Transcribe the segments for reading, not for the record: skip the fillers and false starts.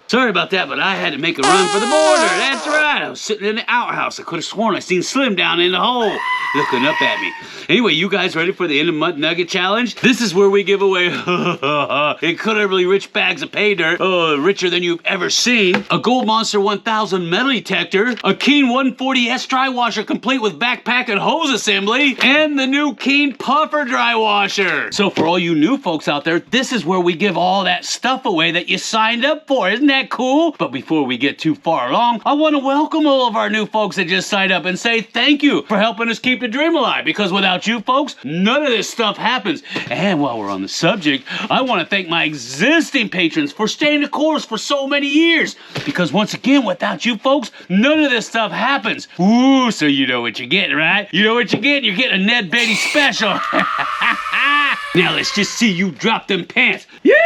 Sorry about that, but I had to make a run for the border. That's right. I was sitting in the outhouse. I could have sworn I seen Slim down in the hole looking up at me. Anyway, you guys ready for the end of month Nugget challenge? This is where we give away incredibly rich bags of pay dirt, richer than you've ever seen, a Gold Monster 1000 metal detector, a Keen 140S dry washer complete with backpack and hose assembly, and the new Keen puffer dry washer. So for all you new folks out there, this is where we give all that stuff away that you signed up for. Isn't that cool? But before we get too far along, I want to welcome all of our new folks that just signed up and say thank you for helping us keep the dream alive, because without you folks, none of this stuff happens. And while we're on the subject, I want to thank my existing patrons for staying the course for so many years, because once again, without you folks, none of this stuff happens. Ooh, so you know what you're getting, right? You know what you're getting? You're getting a Ned Beatty special. Now let's just see you drop them pants. Yeah!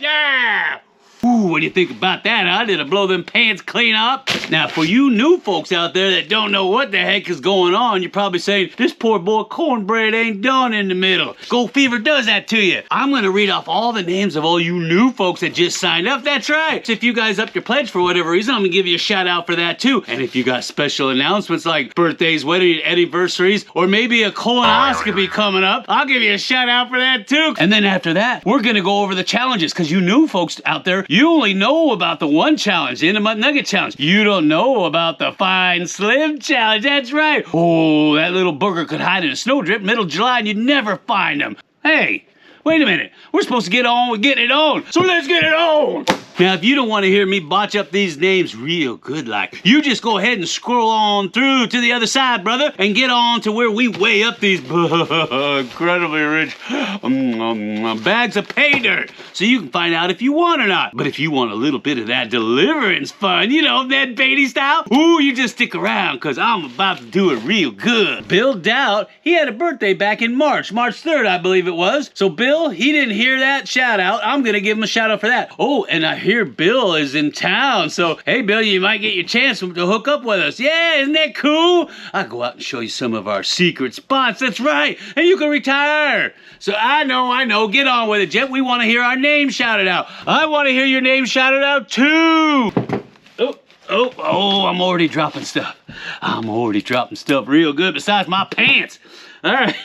Yeah! Ooh, what do you think about that, huh? Did I blow them pants clean up? Now, for you new folks out there that don't know what the heck is going on, you're probably saying, this poor boy cornbread ain't done in the middle. Gold fever does that to you. I'm gonna read off all the names of all you new folks that just signed up. That's right. So if you guys upped your pledge for whatever reason, I'm gonna give you a shout out for that too. And if you got special announcements like birthdays, wedding anniversaries, or maybe a colonoscopy coming up, I'll give you a shout out for that too. And then after that, we're gonna go over the challenges, because you new folks out there, you only know about the one challenge, the End of Month Nugget challenge. You don't know about the Fine Slim challenge. That's right. Oh, that little booger could hide in a snowdrift middle of July and you'd never find him. Hey, wait a minute. We're supposed to get on with getting it on. So let's get it on. Now, if you don't want to hear me botch up these names real good like, you just go ahead and scroll on through to the other side, brother, and get on to where we weigh up these incredibly rich bags of pay dirt, so you can find out if you won or not. But if you want a little bit of that deliverance fun, you know, Ned Beatty style, ooh, you just stick around, because I'm about to do it real good. Bill Dowd, he had a birthday back in March 3rd, I believe it was. So Bill, he didn't hear that shout out. I'm going to give him a shout out for that. Oh, and I hear Bill is in town, so hey Bill, you might get your chance to hook up with us. Yeah, isn't that cool? I'll go out and show you some of our secret spots. That's right, and you can retire. So I know, get on with it, Jet. We want to hear our name shouted out. I want to hear your name shouted out too. Oh, I'm already dropping stuff. I'm already dropping stuff real good besides my pants. All right.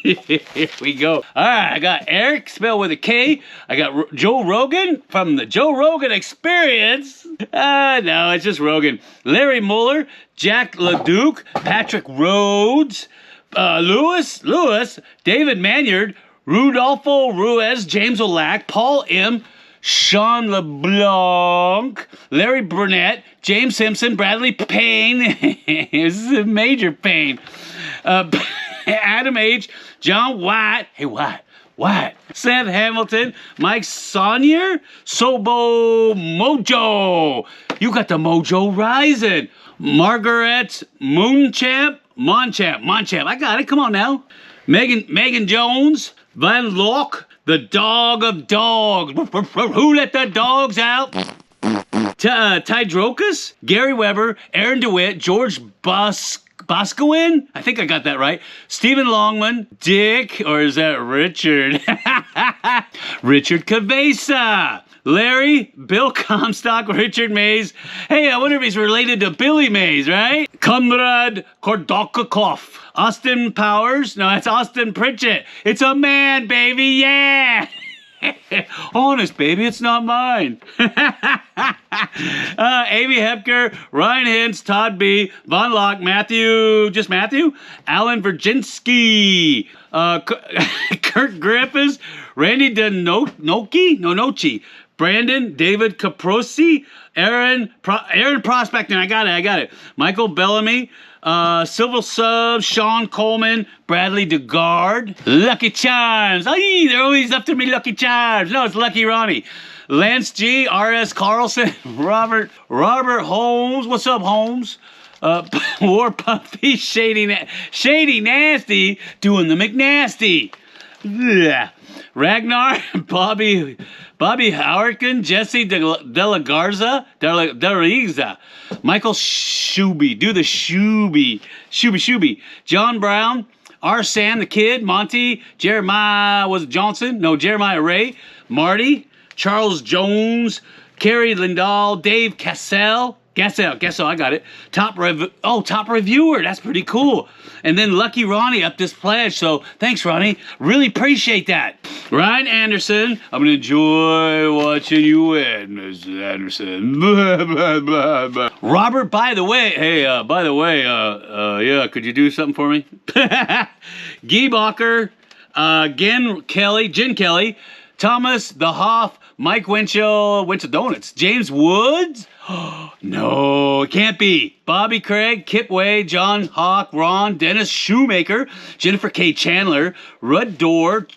Here we go. All right, I got Eric, spelled with a K. I got Joe Rogan from the Joe Rogan Experience. No, it's just Rogan. Larry Mueller, Jack LeDuc, Patrick Rhodes, Lewis, David Manyard, Rudolfo Ruiz, James Olac, Paul M., Sean LeBlanc, Larry Burnett, James Simpson, Bradley Payne. This is a major pain. Adam H., John White, hey White, Seth Hamilton, Mike Saunier, Sobo Mojo, you got the mojo rising. Margaret Monchamp, I got it, come on now. Megan Jones, Van Locke, the dog of dogs, who let the dogs out? Tidrokas, Gary Weber, Aaron DeWitt, George Boscoin? I think I got that right. Stephen Longman, Dick, or is that Richard? Richard Cavesa. Larry, Bill Comstock, Richard Mays. Hey, I wonder if he's related to Billy Mays, right? Konrad Kordakov. Austin Powers. No, that's Austin Pritchett. It's a man, baby, yeah! Honest, baby, it's not mine. Amy Hepker, Ryan Hintz, Todd B., Von Locke, Matthew, Alan Virginski, Kurt Griffiths, Randy Nonochi, Brandon, David Caprosi, Aaron Prospecting, I got it. Michael Bellamy, Civil Sub, Sean Coleman, Bradley DeGard, Lucky Charms. Ay, they're always up to me, Lucky Charms. No, it's Lucky Ronnie. Lance G, R.S. Carlson, Robert Holmes. What's up, Holmes? War Puppy, Shady Nasty, doing the McNasty. Yeah. Ragnar, Bobby Howerton, Jesse De La Garza, Michael Shuby, do the Shuby, John Brown, Arsan the Kid, Monty, Jeremiah Ray, Marty, Charles Jones, Carrie Lindahl, Dave Gassell, I got it. Top reviewer, that's pretty cool. And then Lucky Ronnie up this pledge, so thanks, Ronnie. Really appreciate that. Ryan Anderson, I'm gonna enjoy watching you win, Mrs. Anderson. Blah, blah, blah, blah. Robert, by the way, yeah, could you do something for me? Guy Bacher, Jen Kelly, Thomas the Hoff, Mike Winchell Donuts, James Woods. No, it can't be. Bobby Craig, Kip Way, John Hawk, Ron, Dennis Shoemaker, Jennifer K. Chandler, Rudd Dorr,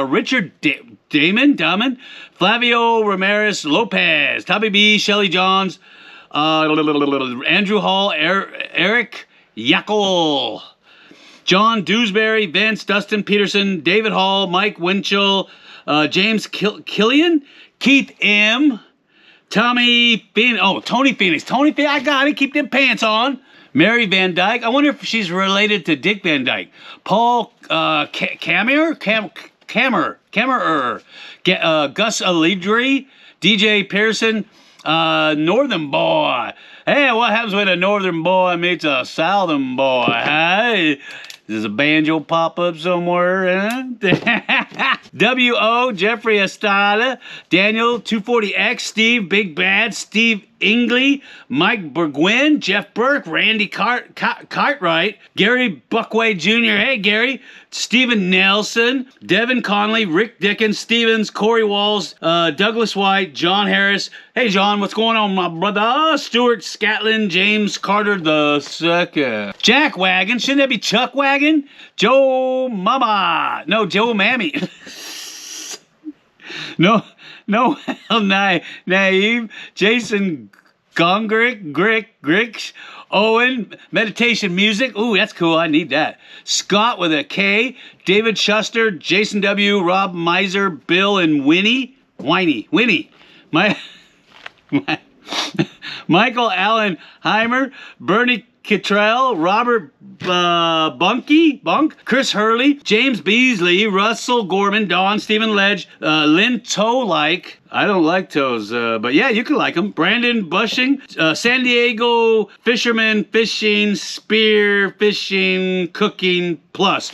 Richard Damon, Flavio Ramirez Lopez, Tommy B, Shelly Johns, Andrew Hall, Eric Yackel, John Dewsbury, Vince, Dustin Peterson, David Hall, Mike Winchell, James Killian, Keith M., Tony Phoenix. I got it. Keep them pants on. Mary Van Dyke. I wonder if she's related to Dick Van Dyke. Paul Kammerer. Gus Alidri. DJ Pearson. Northern Boy. Hey, what happens when a Northern Boy meets a Southern Boy? Huh? Does a banjo pop up somewhere? Huh? W.O. Jeffrey Estrada, Daniel 240X, Steve Big Bad, Steve Ingley, Mike Burgwin, Jeff Burke, Randy Cartwright, Gary Buckway Jr., hey Gary, Stephen Nelson, Devin Conley, Rick Dickens, Stevens, Corey Walls, Douglas White, John Harris, hey John, what's going on my brother? Stuart Scatlin, James Carter II, Jack Wagon, shouldn't that be Chuck Wagon? Joe Mammy. No, naive. Jason Gongrick, Owen, meditation music. Ooh, that's cool. I need that. Scott with a K. David Schuster, Jason W, Rob Miser, Bill and Winnie. Michael Allen Heimer, Bernie Kittrell, Robert Bunk, Chris Hurley, James Beasley, Russell Gorman, Don, Stephen Ledge, Lynn Toe-like. I don't like toes, but yeah, you can like them. Brandon Bushing, San Diego Fisherman Fishing, Spear Fishing, Cooking Plus.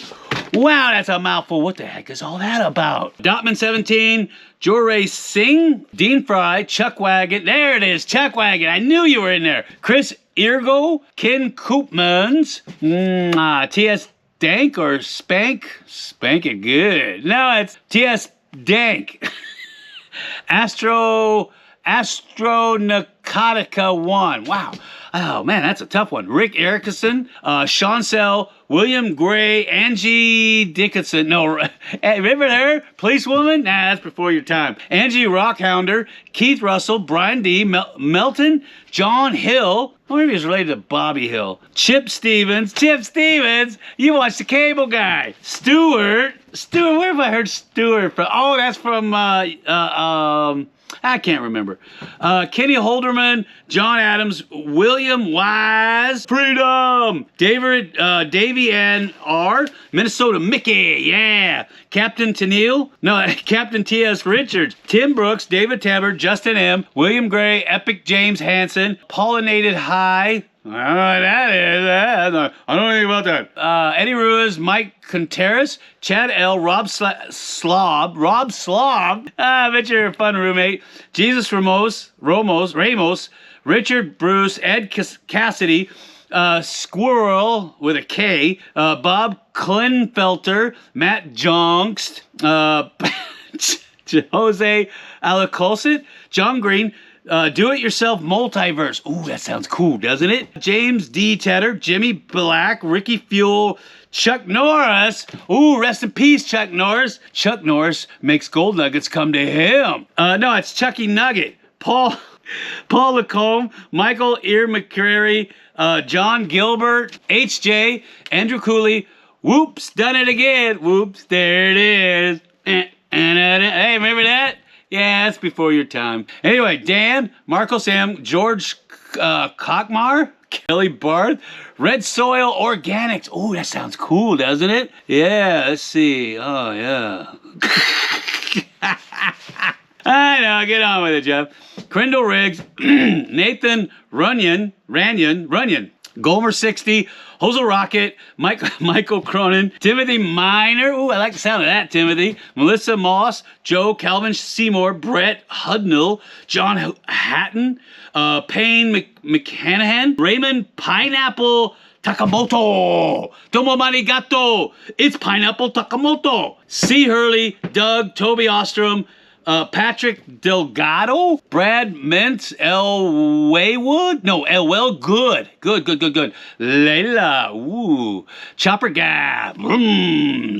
Wow, that's a mouthful. What the heck is all that about? Dotman 17, Joray Singh, Dean Fry, Chuck Wagon. There it is, Chuck Wagon. I knew you were in there. Chris Irgo, Ken Koopmans, T.S. Dank or Spank? Spank it good. No, it's T.S. Dank. Astronacotica 1. Wow. Oh, man, that's a tough one. Rick Erickson, Sean Sell, William Gray, Angie Dickinson. No, remember her? Policewoman? Nah, that's before your time. Angie Rockhounder, Keith Russell, Brian D. Melton, John Hill. I wonder if he's related to Bobby Hill. Chip Stevens. You watch the Cable Guy. Stuart, where have I heard Stuart from? Oh, that's from, I can't remember. Kenny Holderman, John Adams, William Wise, Freedom, Davey N. R., Minnesota Mickey, yeah. Captain T.S. Richards, Tim Brooks, David Tabard, Justin M., William Gray, Epic James Hansen, Pollinated High. I don't know what that is. I don't know anything about that. Eddie Ruiz, Mike Contreras, Chad L., Rob Slob. I bet you're a fun roommate. Jesus Ramos, Richard Bruce, Ed Cassidy, Squirrel with a K, Bob Klinfelter, Matt Jongst, Jose Alacolsit, John Green, Do-It-Yourself Multiverse. Ooh, that sounds cool, doesn't it? James D. Tedder, Jimmy Black, Ricky Fuel, Chuck Norris. Ooh, rest in peace, Chuck Norris. Chuck Norris makes gold nuggets come to him. No, it's Chucky Nugget. Paul Lacombe, Michael Ear McCrary, John Gilbert, HJ, Andrew Cooley. Whoops, done it again. Whoops, there it is. Hey, remember that? Yeah, that's before your time. Anyway, Dan, Marco Sam, George Cockmar, Kelly Barth, Red Soil Organics. Oh, that sounds cool, doesn't it? Yeah, let's see. Oh, yeah. get on with it, Jeff. Crindle Riggs, Nathan Runyon, Gomer 60, Hosel Rocket, Michael Cronin, Timothy Miner. Ooh, I like the sound of that, Timothy. Melissa Moss, Joe, Calvin Seymour, Brett Hudnell, John Hatton, Payne McCanahan, Raymond Pineapple Takamoto. Domo arigato. It's Pineapple Takamoto. C. Hurley, Doug, Toby Ostrom, Patrick Delgado, Brad Mentz, L. Waywood, no, L. Well, good. Layla, ooh, Chopper Gab,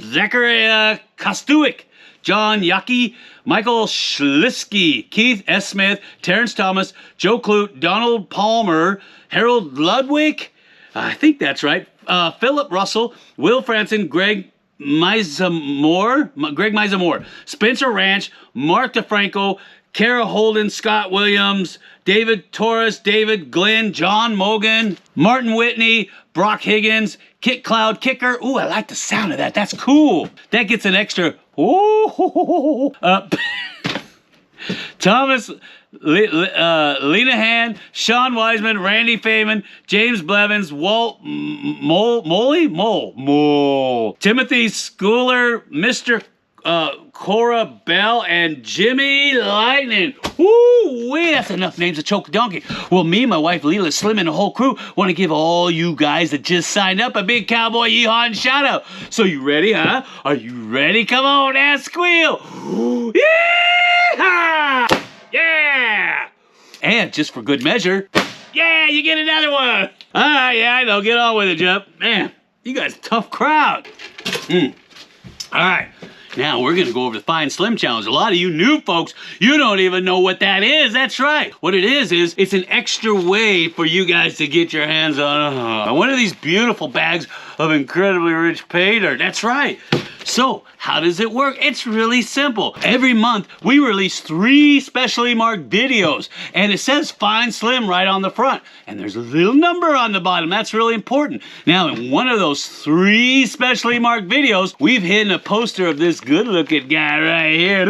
Zachariah Kostuik, John Yaki, Michael Schlisky, Keith S. Smith, Terrence Thomas, Joe Clute, Donald Palmer, Harold Ludwig, I think that's right, Philip Russell, Will Franson, Greg Mizamore, Spencer Ranch, Mark DeFranco, Kara Holden, Scott Williams, David Torres, David Glenn, John Mogan, Martin Whitney, Brock Higgins, Kit Cloud Kicker. Ooh, I like the sound of that. That's cool. That gets an extra. Ooh. Thomas Lenahan, Sean Wiseman, Randy Feynman, James Blevins, Walt Mole, Timothy Schooler, Mr. Cora Bell, and Jimmy Lightning. Woo-wee, that's enough names to choke a donkey. Well, me, my wife Leela Slim, and the whole crew want to give all you guys that just signed up a big cowboy yeehaw and shout out. So you ready, huh? Are you ready? Come on now, squeal. Yeehaw! Yeah! And just for good measure, yeah, you get another one. All right, yeah, I know. Get on with it, Jeff. Man, you guys are a tough crowd. All right. Now, we're going to go over the Fine Slim Challenge. A lot of you new folks, you don't even know what that is. That's right. What it is it's an extra way for you guys to get your hands on one of these beautiful bags of incredibly rich pay dirt. That's right. So, how does it work? It's really simple. Every month, we release 3 specially marked videos, and it says Fine Slim right on the front, and there's a little number on the bottom. That's really important. Now, in one of those 3 specially marked videos, we've hidden a poster of this good-looking guy right here.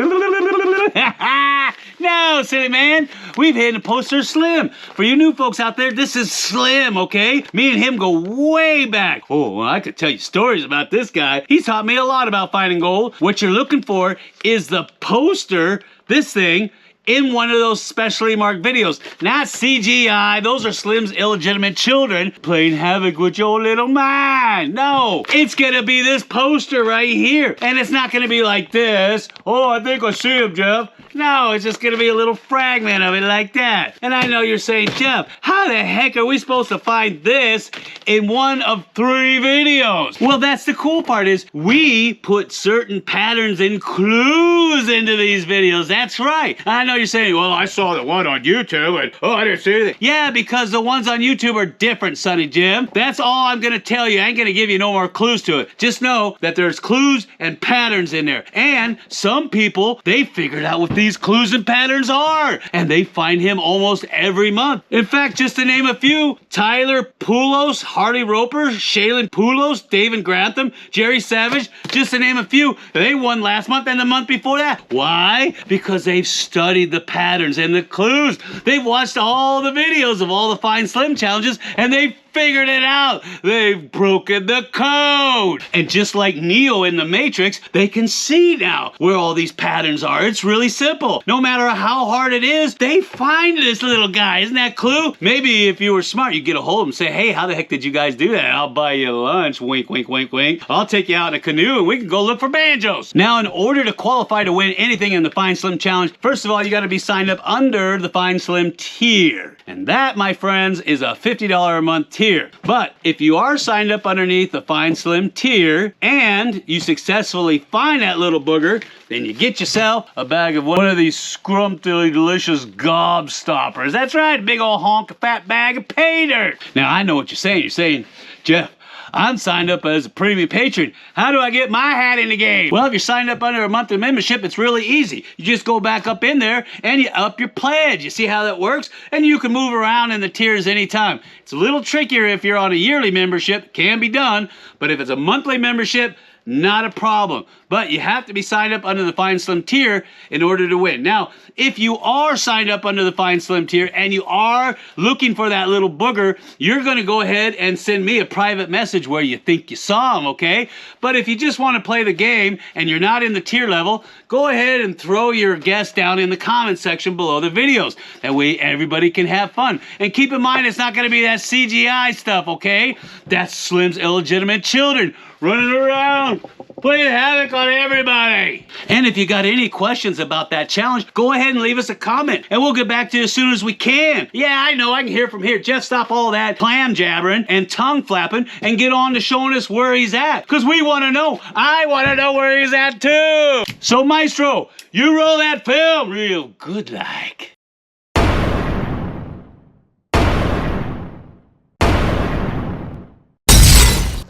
No, silly man. We've hidden a poster of Slim. For you new folks out there, this is Slim, okay? Me and him go way back. Oh, well, I could tell you stories about this guy. He's taught me a lot about finding gold. What you're looking for is the poster, this thing, in one of those specially marked videos. Not CGI. Those are Slim's illegitimate children playing havoc with your little mind. No, it's gonna be this poster right here. And it's not gonna be like this. Oh, I think I see him, Jeff. No, it's just gonna be a little fragment of it like that. And I know you're saying, Jeff, how the heck are we supposed to find this in one of 3 videos? Well, that's the cool part is we put certain patterns and clues into these videos. That's right. I know you're saying, well, I saw the one on YouTube and, oh, I didn't see anything. Yeah, because the ones on YouTube are different, Sonny Jim. That's all I'm gonna tell you. I ain't gonna give you no more clues to it. Just know that there's clues and patterns in there. And some people, they figured out what these clues and patterns are. And they find him almost every month. In fact, just to name a few, Tyler Poulos, Hardy Roper, Shaylin Poulos, David Grantham, Jerry Savage, just to name a few. They won last month and the month before that. Why? Because they've studied the patterns and the clues. They've watched all the videos of all the Fine Slim challenges and they've figured it out. They've broken the code. And just like Neo in the Matrix, they can see now where all these patterns are. It's really simple. No matter how hard it is, they find this little guy. Isn't that clue? Maybe if you were smart, you'd get a hold of him and say, hey, how the heck did you guys do that? I'll buy you lunch. Wink, wink, wink, wink. I'll take you out in a canoe and we can go look for banjos. Now, in order to qualify to win anything in the Fine Slim Challenge, first of all, you got to be signed up under the Fine Slim tier. And that, my friends, is a $50 a month tier. But if you are signed up underneath the Fine Slim tier and you successfully find that little booger, then you get yourself a bag of one of these scrumptily delicious gobstoppers. That's right, big old honk fat bag of pay dirt. Now, I know what you're saying. You're saying, Jeff, I'm signed up as a premium patron. How do I get my hat in the game? Well, if you're signed up under a monthly membership, it's really easy. You just go back up in there and you up your pledge. You see how that works? And you can move around in the tiers anytime. It's a little trickier if you're on a yearly membership. Can be done. But if it's a monthly membership, not a problem. But you have to be signed up under the Fine Slim tier in order to win. Now, if you are signed up under the Fine Slim tier and you are looking for that little booger, you're going to go ahead and send me a private message where you think you saw him, okay? But if you just want to play the game and you're not in the tier level, go ahead and throw your guess down in the comment section below the videos. That way everybody can have fun. And keep in mind, it's not going to be that CGI stuff, okay? That's Slim's illegitimate children running around playing havoc on everybody. And if you got any questions about that challenge, go ahead and leave us a comment and we'll get back to you as soon as we can. Yeah, I know, I can hear from here. Jeff, stop all that clam jabbering and tongue flapping and get on to showing us where he's at. Because we want to know. I want to know where he's at too. So Maestro, you roll that film real good like.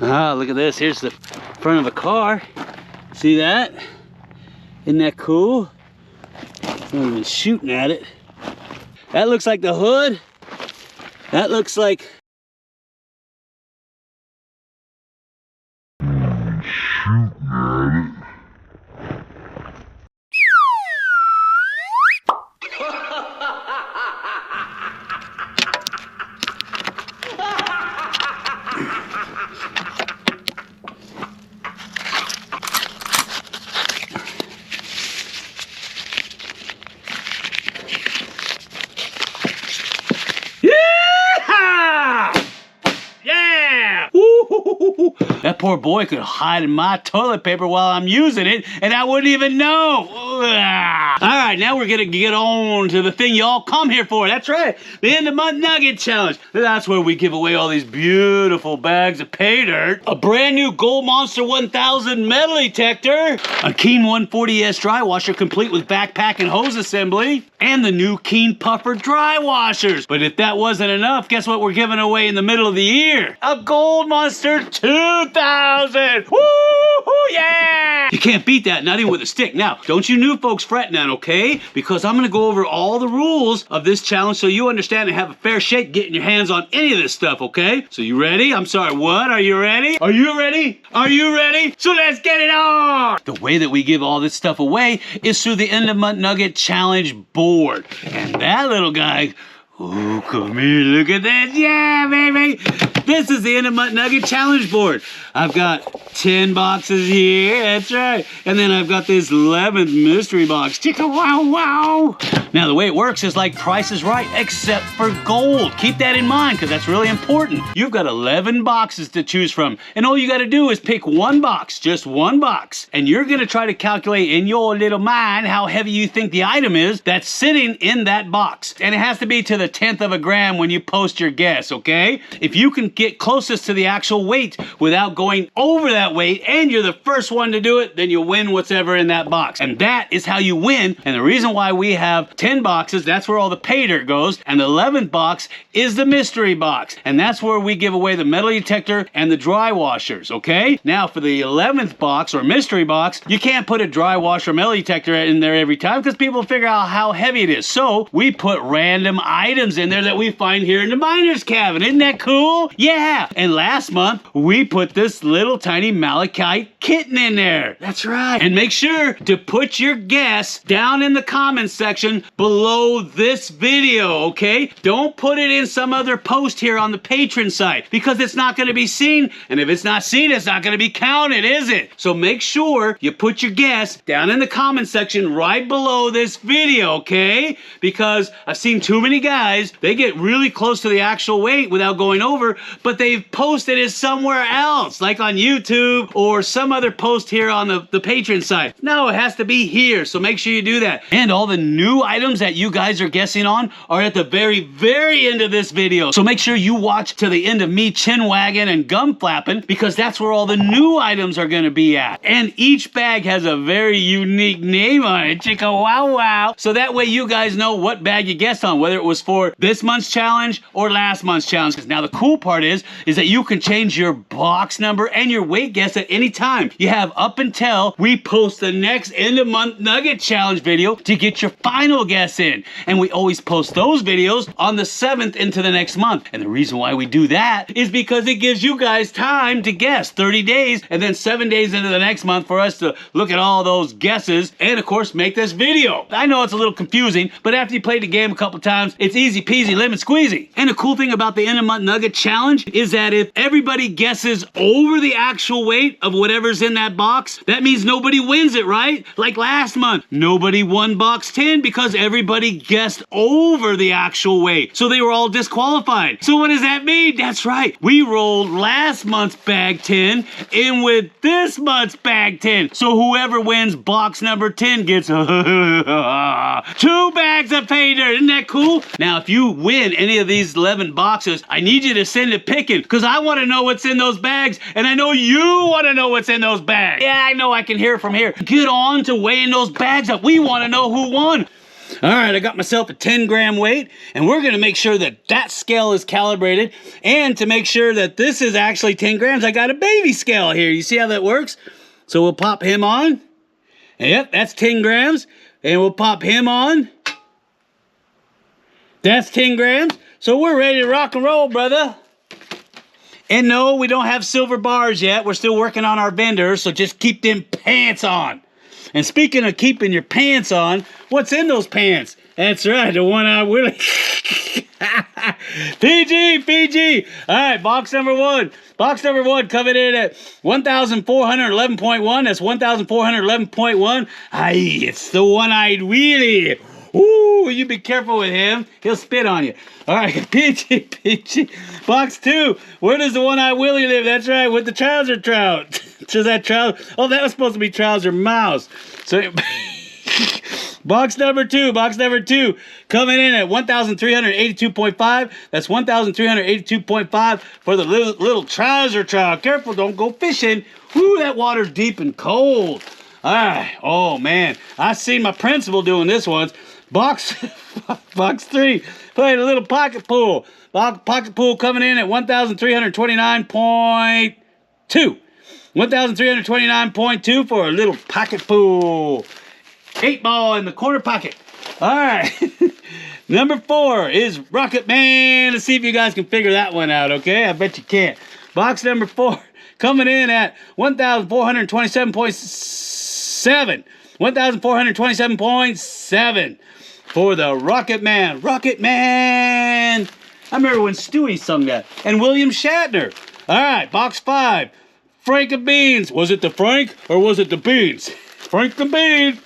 Ah, look at this. Here's the front of a car. See that? Isn't that cool? I'm even shooting at it. That looks like the hood. That looks like... shooting at it. That poor boy could hide in my toilet paper while I'm using it, and I wouldn't even know. Alright, now we're gonna get on to the thing y'all come here for. That's right, the end of month Nugget Challenge. That's where we give away all these beautiful bags of pay dirt, a brand new Gold Monster 1000 metal detector, a Keen 140S dry washer complete with backpack and hose assembly, and the new Keen Puffer dry washers. But if that wasn't enough, guess what we're giving away in the middle of the year? A Gold Monster 2000! Woo-hoo, yeah! You can't beat that, not even with a stick. Now, don't you new folks fret now, okay? Because I'm gonna go over all the rules of this challenge so you understand and have a fair shake getting your hands on any of this stuff, okay? So you ready? I'm sorry, what? Are you ready? Are you ready? Are you ready? So let's get it on! The way that we give all this stuff away is through the End of Month Nugget Challenge board. And that little guy, oh, come here, look at this. Yeah, baby. This is the End of Month Nugget Challenge board. I've got 10 boxes here, that's right. And then I've got this 11th mystery box. Chicka wow wow. Now the way it works is like Price is Right, except for gold. Keep that in mind, because that's really important. You've got 11 boxes to choose from. And all you got to do is pick one box, just one box. And you're going to try to calculate in your little mind how heavy you think the item is that's sitting in that box. And it has to be to the 10th of a gram when you post your guess, okay? If you can get closest to the actual weight without going over that weight and you're the first one to do it, then you win whatever in that box. And that is how you win. And the reason why we have 10 boxes, that's where all the pay dirt goes. And the 11th box is the mystery box. And that's where we give away the metal detector and the dry washers, okay? Now for the 11th box or mystery box, you can't put a dry washer metal detector in there every time because people figure out how heavy it is. So we put random items in there that we find here in the miner's cabin. Isn't that cool? Yeah. And last month, we put this little tiny malachite kitten in there. That's right. And make sure to put your guess down in the comments section below this video, okay? Don't put it in some other post here on the patron site because it's not going to be seen. And if it's not seen, it's not going to be counted, is it? So make sure you put your guess down in the comment section right below this video, okay? Because I've seen too many guys, they get really close to the actual weight without going over, but they've posted it somewhere else, like on YouTube or some other post here on the patron site. No, it has to be here, so make sure you do that. And all the new items that you guys are guessing on are at the very, very end of this video. So make sure you watch to the end of me chin wagging and gum flapping because that's where all the new items are going to be at. And each bag has a very unique name on it, chicka wow wow. So that way you guys know what bag you guessed on, whether it was for this month's challenge or last month's challenge. Because now the cool part part is that you can change your box number and your weight guess at any time. You have up until we post the next end of month Nugget Challenge video to get your final guess in. And we always post those videos on the 7th into the next month. And the reason why we do that is because it gives you guys time to guess 30 days and then 7 days into the next month for us to look at all those guesses and of course make this video. I know it's a little confusing, but after you played the game a couple times, it's easy peasy lemon squeezy. And the cool thing about the end of month Nugget Challenge is that if everybody guesses over the actual weight of whatever's in that box, that means nobody wins it, right? Like last month, nobody won box 10 because everybody guessed over the actual weight. So they were all disqualified. So what does that mean? That's right. We rolled last month's bag 10 in with this month's bag 10. So whoever wins box number 10 gets 2 bags of pay dirt. Isn't that cool? Now, if you win any of these 11 boxes, I need you to send a picking because I want to know what's in those bags and I know you want to know what's in those bags. Yeah, I know I can hear from here. Get on to weighing those bags up. We want to know who won. All right, I got myself a 10-gram weight, and we're going to make sure that that scale is calibrated, and to make sure that this is actually 10 grams, I got a baby scale here. You see how that works? So we'll pop him on. Yep, that's 10 grams, and we'll pop him on. That's 10 grams. So we're ready to rock and roll, brother. And no, we don't have silver bars yet. We're still working on our vendors, so just keep them pants on. And speaking of keeping your pants on, what's in those pants? That's right, the one-eyed Willie. PG. All right, box number 1. Box number 1 coming in at 1,411.1. That's 1,411.1. Aye, it's the one-eyed Willie. Ooh, you be careful with him. He'll spit on you. All right, PG. Box 2. Where does the one-eyed Willie live? That's right, with the trouser trout. So that trouser. Oh, that was supposed to be trouser mouse. So, box number 2. Coming in at 1,382.5. That's 1,382.5 for the little trouser trout. Careful, don't go fishing. Whoo, that water's deep and cold. All right. Oh, man. I seen my principal doing this once. Box 3, playing a little pocket pool. Pocket pool coming in at 1,329.2. 1,329.2 for a little pocket pool. 8 ball in the corner pocket. All right. Number 4 is Rocket Man. Let's see if you guys can figure that one out, okay? I bet you can't. Box number 4 coming in at 1,427.7. 1,427.7 for the Rocket Man. Rocket Man. I remember when Stewie sung that. And William Shatner. All right, box 5. Frank and Beans. Was it the Frank or was it the Beans? Frank and Beans.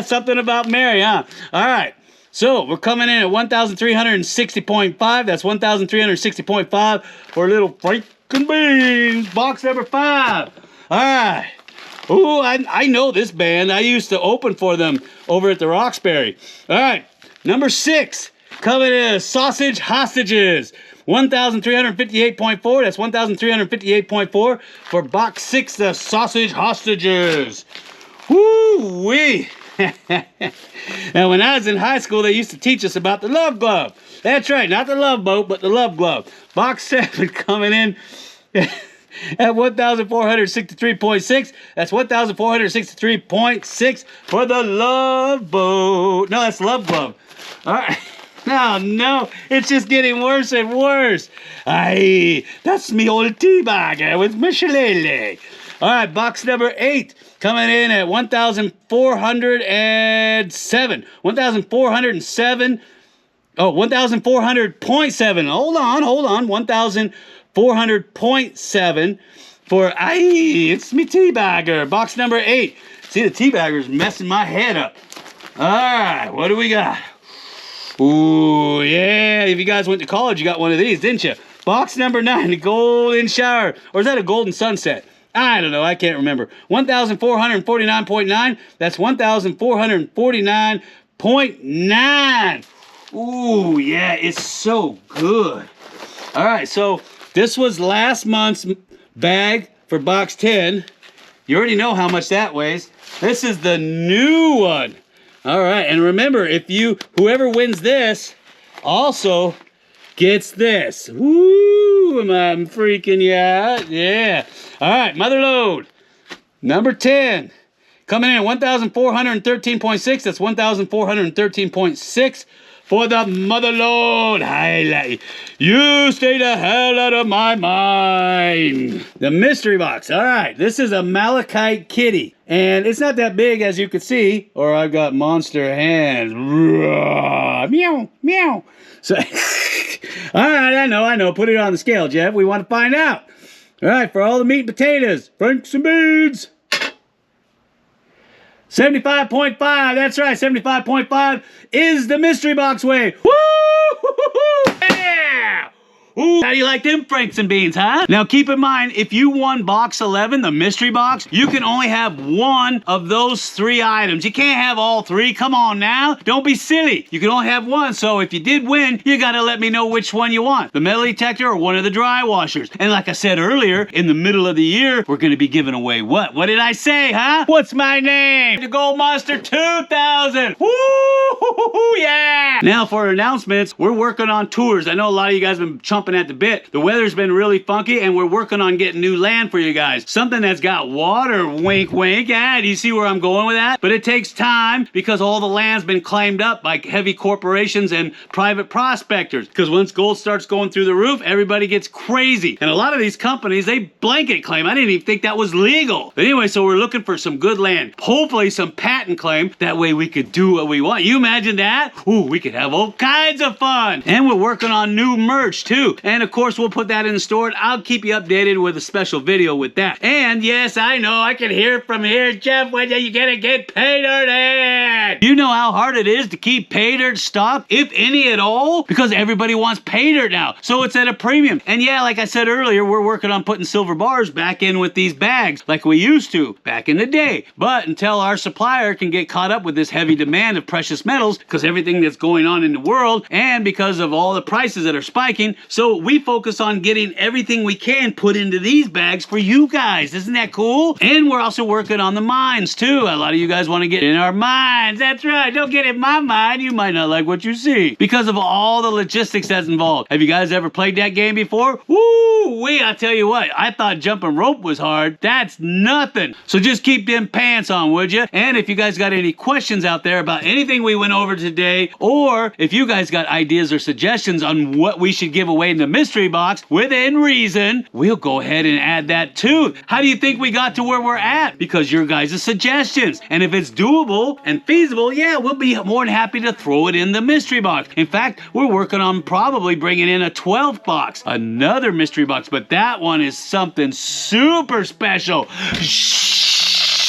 Something about Mary, huh? All right. So we're coming in at 1,360.5. That's 1,360.5 for little Frank and Beans. Box number 5. All right. Ooh, I know this band. I used to open for them over at the Roxbury. All right. Number 6. Coming in Sausage Hostages. 1,358.4. That's 1,358.4 for box 6, the Sausage Hostages. Woo-wee. Now, when I was in high school, they used to teach us about the love glove. That's right, not the love boat, but the love glove. Box 7 coming in at 1,463.6. That's 1,463.6 for the love boat. No, that's love glove. All right. No, it's just getting worse and worse. Aye, that's me old tea bagger with my shillelagh. All right, box number 8 coming in at 1,407. 1,407. Oh, 1,400.7. Hold on. 1,400.7 for, it's me tea bagger. Box number 8. See, the tea bagger's messing my head up. All right, what do we got? Ooh, yeah, if you guys went to college, you got one of these, didn't you? Box number 9, the golden shower. Or is that a golden sunset? I don't know, I can't remember. 1,449.9. That's 1,449.9. Ooh, yeah, it's so good. All right, so this was last month's bag for box 10. You already know how much that weighs. This is the new one. All right, and remember, whoever wins this also gets this. Woo! Am I freaking you out? Yeah. All right, mother lode. Number 10. Coming in at 1,413.6. That's 1,413.6 for the mother lode. Highlight. You stay the hell out of my mind. The mystery box. All right. This is a malachite kitty. And it's not that big as you can see. Or I've got monster hands. Meow. Meow. So, all right. I know. Put it on the scale, Jeff. We want to find out. All right. For all the meat and potatoes. Franks and beans. 75.5, that's right, 75.5 is the mystery box weight. Woo! Yeah! Ooh, how do you like them Franks and beans, huh? Now keep in mind, if you won box 11, the mystery box, you can only have one of those 3 items. You can't have all 3, come on now. Don't be silly. You can only have one, so if you did win, you gotta let me know which one you want. The metal detector or one of the dry washers. And like I said earlier, in the middle of the year, we're gonna be giving away what? What did I say, huh? What's my name? The Gold Monster 2000. Woo! Yeah! Now for announcements, we're working on tours. I know a lot of you guys have been chomping at the bit. The weather's been really funky and we're working on getting new land for you guys. Something that's got water, wink wink. Yeah, do you see where I'm going with that? But it takes time because all the land's been claimed up by heavy corporations and private prospectors. Because once gold starts going through the roof, everybody gets crazy. And a lot of these companies, they blanket claim. I didn't even think that was legal. But anyway, so we're looking for some good land. Hopefully some patent claim. That way we could do what we want. You imagine that? Ooh, we could have all kinds of fun. And we're working on new merch too. And of course, we'll put that in the store and I'll keep you updated with a special video with that. And yes, I know, I can hear it from here. Jeff, when are you gonna get pay dirt in? You know how hard it is to keep pay dirt stocked, if any at all? Because everybody wants pay dirt now. So it's at a premium. And yeah, like I said earlier, we're working on putting silver bars back in with these bags like we used to back in the day. But until our supplier can get caught up with this heavy demand of precious metals, because everything that's going on in the world, and because of all the prices that are spiking, so we focus on getting everything we can put into these bags for you guys. Isn't that cool? And we're also working on the mines too. A lot of you guys want to get in our mines. That's right. Don't get in my mine. You might not like what you see because of all the logistics that's involved. Have you guys ever played that game before? Woo-wee, I tell you what, I thought jumping rope was hard. That's nothing. So just keep them pants on, would you? And if you guys got any questions out there about anything we went over today, or if you guys got ideas or suggestions on what we should give away in the mystery box within reason, we'll go ahead and add that too. How do you think we got to where we're at? Because your guys' suggestions. And if it's doable and feasible, yeah, we'll be more than happy to throw it in the mystery box. In fact, we're working on probably bringing in a 12th box, another mystery box, but that one is something super special.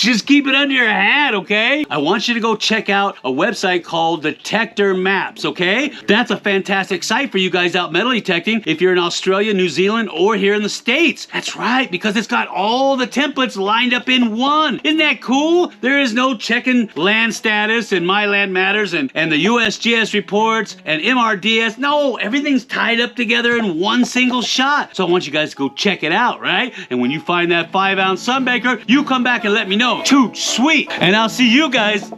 Just keep it under your hat, okay? I want you to go check out a website called Detector Maps, okay? That's a fantastic site for you guys out metal detecting if you're in Australia, New Zealand, or here in the States. That's right, because it's got all the templates lined up in one. Isn't that cool? There is no checking land status and My Land Matters and the USGS reports and MRDS. No, everything's tied up together in one single shot. So I want you guys to go check it out, right? And when you find that 5-ounce Sunbaker, you come back and let me know. Toot sweet. And I'll see you guys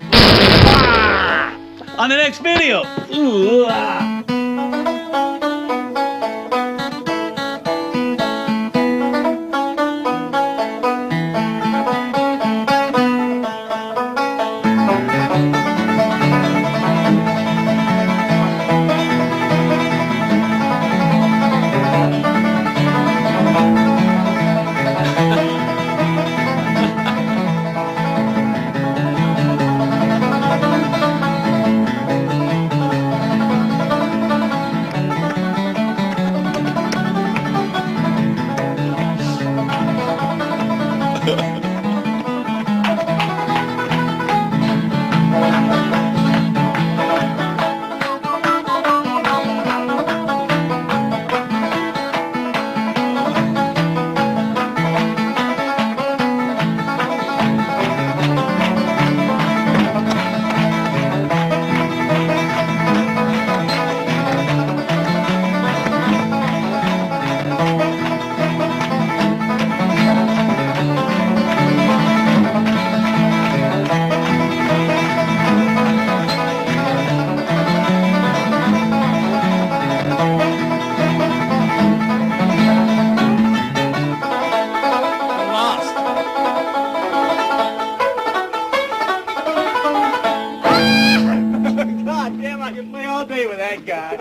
on the next video. Ooh, ah.